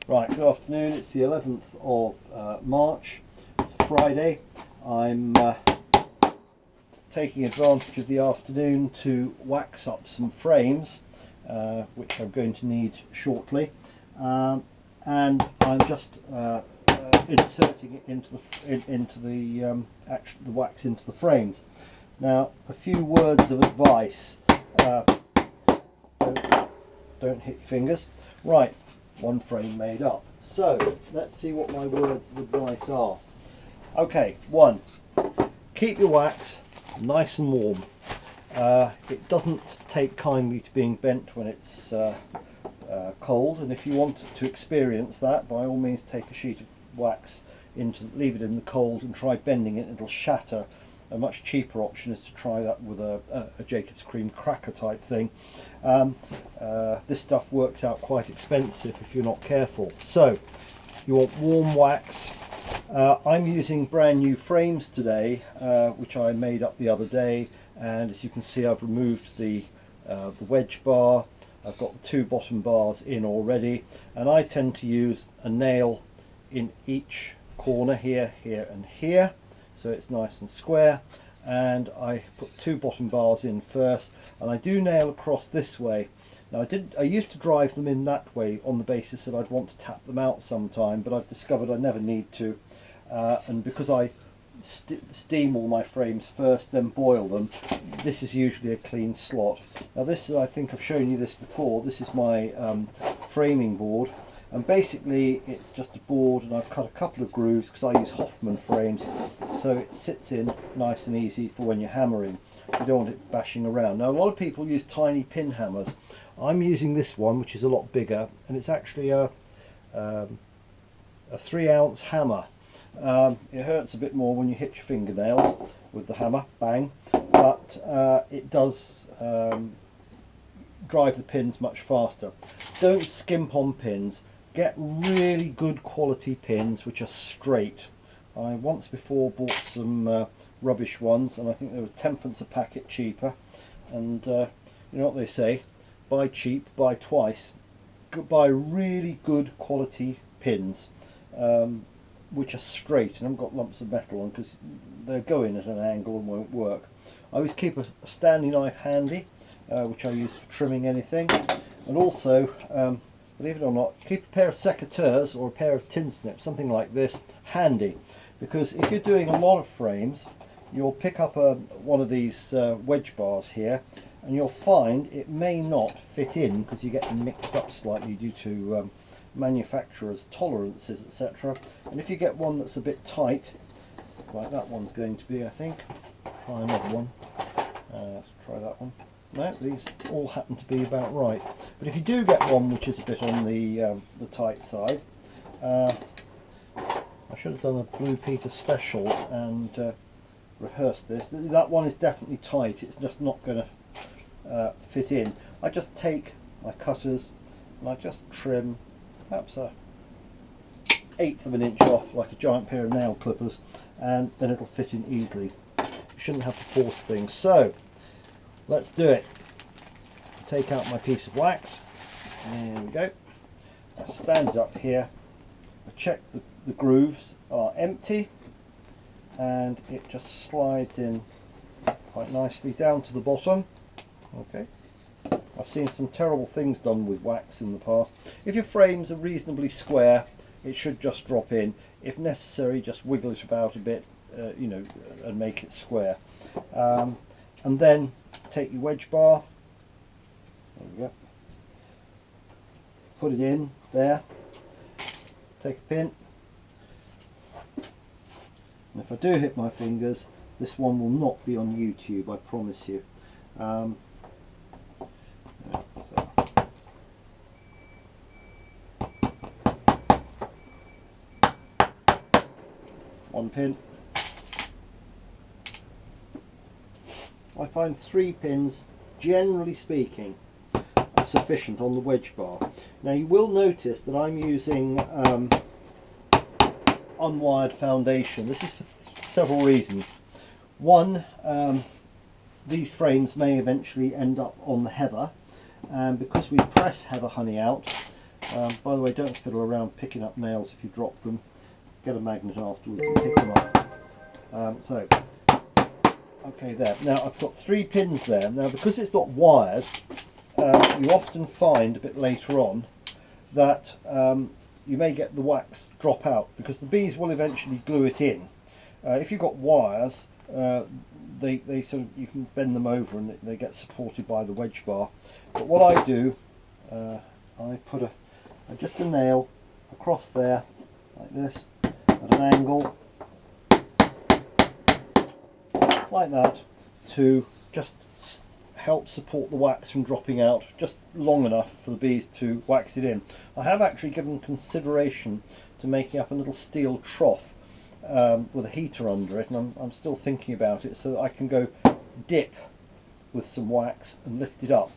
Right, good afternoon. It's the 11th of March. It's a Friday. I'm taking advantage of the afternoon to wax up some frames, which I'm going to need shortly, and I'm just inserting it into the wax into the frames. Now, a few words of advice. Don't hit your fingers. Right. One frame made up. So let's see what my words of advice are. Okay, one, keep your wax nice and warm. It doesn't take kindly to being bent when it's cold, and if you want to experience that, by all means take a sheet of wax, leave it in the cold and try bending it. It'll shatter. A much cheaper option is to try that with a Jacob's cream cracker type thing. This stuff works out quite expensive if you're not careful. So you want warm wax. I'm using brand new frames today, which I made up the other day, and as you can see I've removed the wedge bar. I've got the two bottom bars in already, and I tend to use a nail in each corner, here, here and here, so it's nice and square. And I put two bottom bars in first, and I do nail across this way. Now I used to drive them in that way on the basis that I'd want to tap them out sometime, but I've discovered I never need to, and because I steam all my frames first then boil them, this is usually a clean slot. Now this is, I think I've shown you this before, this is my framing board, and basically it's just a board, and I've cut a couple of grooves because I use Hoffman frames, so it sits in nice and easy for when you're hammering. You don't want it bashing around. Now a lot of people use tiny pin hammers. I'm using this one, which is a lot bigger, and it's actually a 3-ounce hammer. It hurts a bit more when you hit your fingernails with the hammer, bang, but it does drive the pins much faster. Don't skimp on pins. Get really good quality pins which are straight. I once before bought some rubbish ones, and I think they were 10p a packet cheaper, and you know what they say, buy cheap, buy twice. Buy really good quality pins which are straight and haven't got lumps of metal on, because they're going at an angle and won't work. I always keep a Stanley knife handy, which I use for trimming anything, and also believe it or not, keep a pair of secateurs or a pair of tin snips, something like this, handy, because if you're doing a lot of frames you'll pick up one of these wedge bars here, and you'll find it may not fit in because you get them mixed up slightly due to manufacturers' tolerances, etc. And if you get one that's a bit tight, like that one's going to be, I think, try another one, let's try that one. No, these all happen to be about right. But if you do get one which is a bit on the tight side, I should have done a Blue Peter special and rehearsed this. That one is definitely tight, it's just not going to fit in. I just take my cutters and I just trim perhaps a 1/8 of an inch off, like a giant pair of nail clippers, and then it'll fit in easily. You shouldn't have to force things. So let's do it. Take out my piece of wax. There we go. I stand it up here. I check the grooves are empty, and it just slides in quite nicely down to the bottom. Okay. I've seen some terrible things done with wax in the past. If your frames are reasonably square, it should just drop in. If necessary, just wiggle it about a bit, you know, and make it square. And then take your wedge bar, there we go, put it in there, take a pin, and if I do hit my fingers, this one will not be on YouTube, I promise you. So. One pin. I find 3 pins, generally speaking, are sufficient on the wedge bar. Now you will notice that I'm using unwired foundation. This is for several reasons. One, these frames may eventually end up on the heather, and because we press heather honey out, By the way, don't fiddle around picking up nails if you drop them. Get a magnet afterwards and pick them up. Okay, there. Now I've got 3 pins there. Now because it's not wired, you often find a bit later on that you may get the wax drop out because the bees will eventually glue it in. If you've got wires, they sort of, you can bend them over and they get supported by the wedge bar. But what I do, I put just a nail across there like this at an angle like that to just help support the wax from dropping out just long enough for the bees to wax it in. I have actually given consideration to making up a little steel trough with a heater under it, and I'm still thinking about it, so that I can go dip with some wax and lift it up.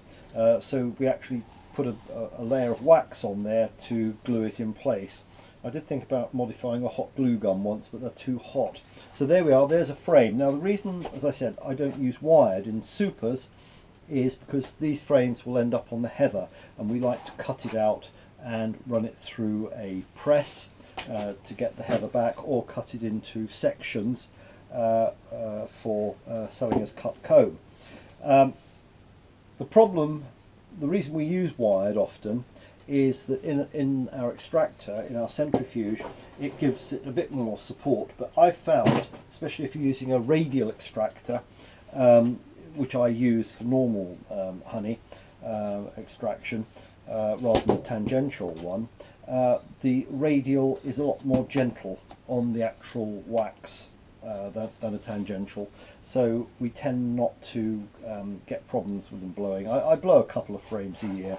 So we actually put a layer of wax on there to glue it in place. I did think about modifying a hot glue gun once, but they're too hot. So there we are, there's a frame. Now the reason, as I said, I don't use wired in supers is because these frames will end up on the heather, and we like to cut it out and run it through a press to get the heather back, or cut it into sections for selling as cut comb. The reason we use wired often is that in our extractor, in our centrifuge, it gives it a bit more support. But I've found, especially if you're using a radial extractor, which I use for normal honey extraction rather than a tangential one, the radial is a lot more gentle on the actual wax than a tangential, so we tend not to get problems with them blowing. I blow a couple of frames a year,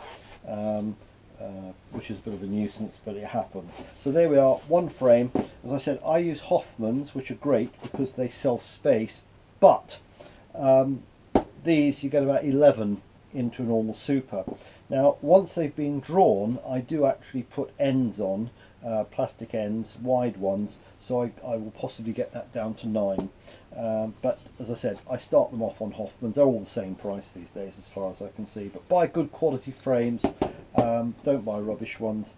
which is a bit of a nuisance, but it happens. So there we are, 1 frame. As I said, I use Hoffmans, which are great because they self-space, but these you get about 11 into a normal super. Now once they've been drawn, I do actually put ends on, plastic ends, wide ones, so I will possibly get that down to 9. But as I said, I start them off on Hoffmans. They're all the same price these days as far as I can see, but buy good quality frames, don't buy rubbish ones.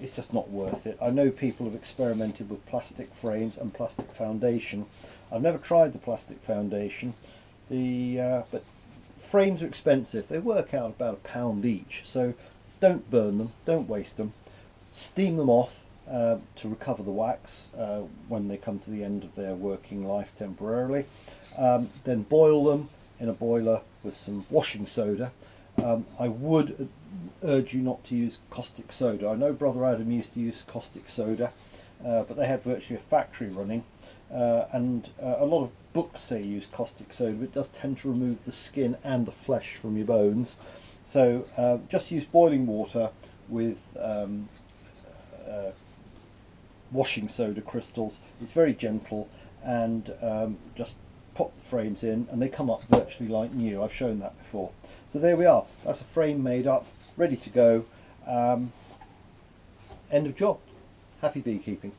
It's just not worth it. I know people have experimented with plastic frames and plastic foundation. I've never tried the plastic foundation, but frames are expensive. They work out about £1 each, so don't burn them, don't waste them. Steam them off to recover the wax when they come to the end of their working life temporarily. Then boil them in a boiler with some washing soda. I would urge you not to use caustic soda. I know Brother Adam used to use caustic soda, but they had virtually a factory running, and a lot of books say use caustic soda, but it does tend to remove the skin and the flesh from your bones. So just use boiling water with washing soda crystals. It's very gentle, and just pop the frames in and they come up virtually like new. I've shown that before. So there we are, that's a frame made up, ready to go. End of job. Happy beekeeping.